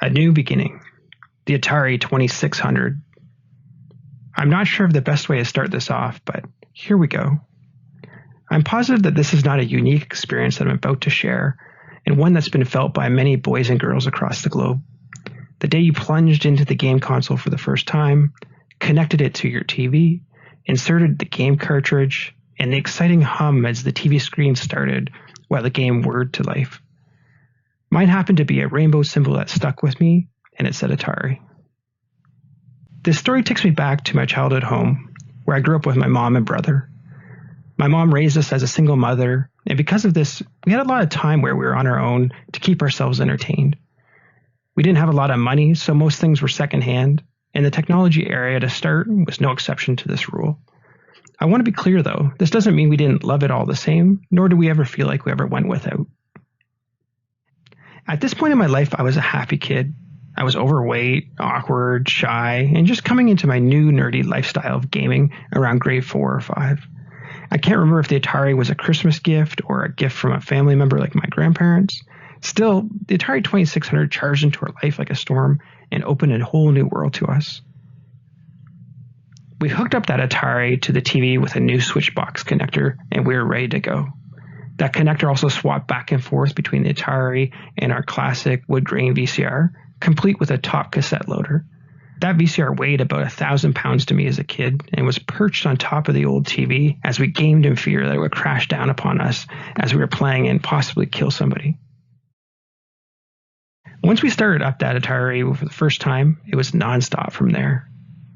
A new beginning. The Atari 2600. I'm not sure of the best way to start this off, but here we go. I'm positive that this is not a unique experience that I'm about to share, and one that's been felt by many boys and girls across the globe. The day you plunged into the game console for the first time, connected it to your TV, inserted the game cartridge, and the exciting hum as the TV screen started while the game whirred to life. Mine happened to be a rainbow symbol that stuck with me, and it said Atari. This story takes me back to my childhood home, where I grew up with my mom and brother. My mom raised us as a single mother, and because of this, we had a lot of time where we were on our own to keep ourselves entertained. We didn't have a lot of money, so most things were secondhand, and the technology area to start was no exception to this rule. I want to be clear though, this doesn't mean we didn't love it all the same, nor do we ever feel like we ever went without. At this point in my life, I was a happy kid. I was overweight, awkward, shy, and just coming into my new nerdy lifestyle of gaming around grade 4 or 5. I can't remember if the Atari was a Christmas gift or a gift from a family member like my grandparents. Still, the Atari 2600 charged into our life like a storm and opened a whole new world to us. We hooked up that Atari to the TV with a new switch box connector, and we were ready to go. That connector also swapped back and forth between the Atari and our classic wood grain VCR, complete with a top cassette loader. That VCR weighed about 1,000 pounds to me as a kid and was perched on top of the old TV as we gamed in fear that it would crash down upon us as we were playing and possibly kill somebody. Once we started up that Atari for the first time, it was nonstop from there.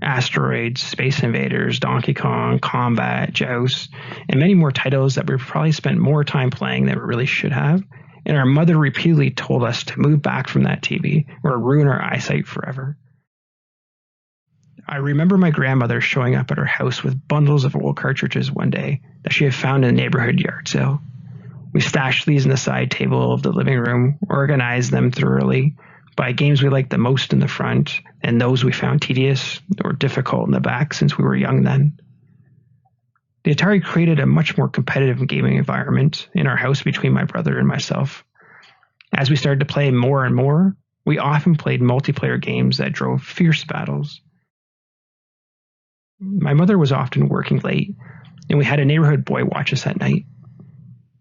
Asteroids, Space Invaders, Donkey Kong, Combat, Joust, and many more titles that we probably spent more time playing than we really should have. And our mother repeatedly told us to move back from that TV or ruin our eyesight forever. I remember my grandmother showing up at her house with bundles of old cartridges one day that she had found in a neighborhood yard sale. We stashed these in the side table of the living room, organized them thoroughly by games we liked the most in the front and those we found tedious or difficult in the back since we were young then. The Atari created a much more competitive gaming environment in our house between my brother and myself. As we started to play more and more, we often played multiplayer games that drove fierce battles. My mother was often working late, and we had a neighborhood boy watch us at night.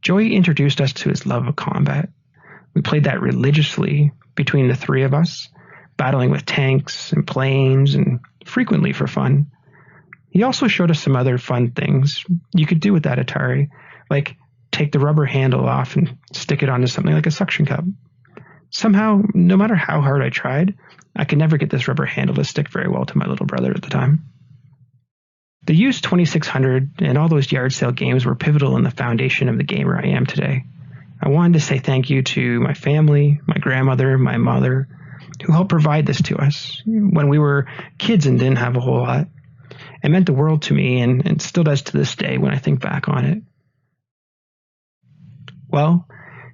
Joey introduced us to his love of combat. We played that religiously between the three of us, battling with tanks and planes and frequently for fun. He also showed us some other fun things you could do with that Atari, like take the rubber handle off and stick it onto something like a suction cup. Somehow, no matter how hard I tried, I could never get this rubber handle to stick very well to my little brother at the time. The used 2600 and all those yard sale games were pivotal in the foundation of the gamer I am today. I wanted to say thank you to my family, my grandmother, my mother, who helped provide this to us when we were kids and didn't have a whole lot. It meant the world to me and still does to this day when I think back on it. Well,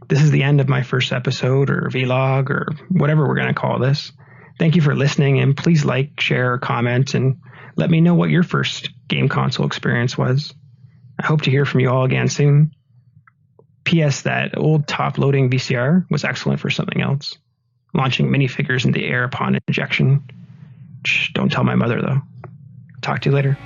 this is the end of my first episode or vlog or whatever we're going to call this. Thank you for listening, and please like, share, comment, and let me know what your first game console experience was. I hope to hear from you all again soon. P.S. That old top-loading VCR was excellent for something else. Launching minifigures into the air upon ejection. Shh, don't tell my mother, though. Talk to you later.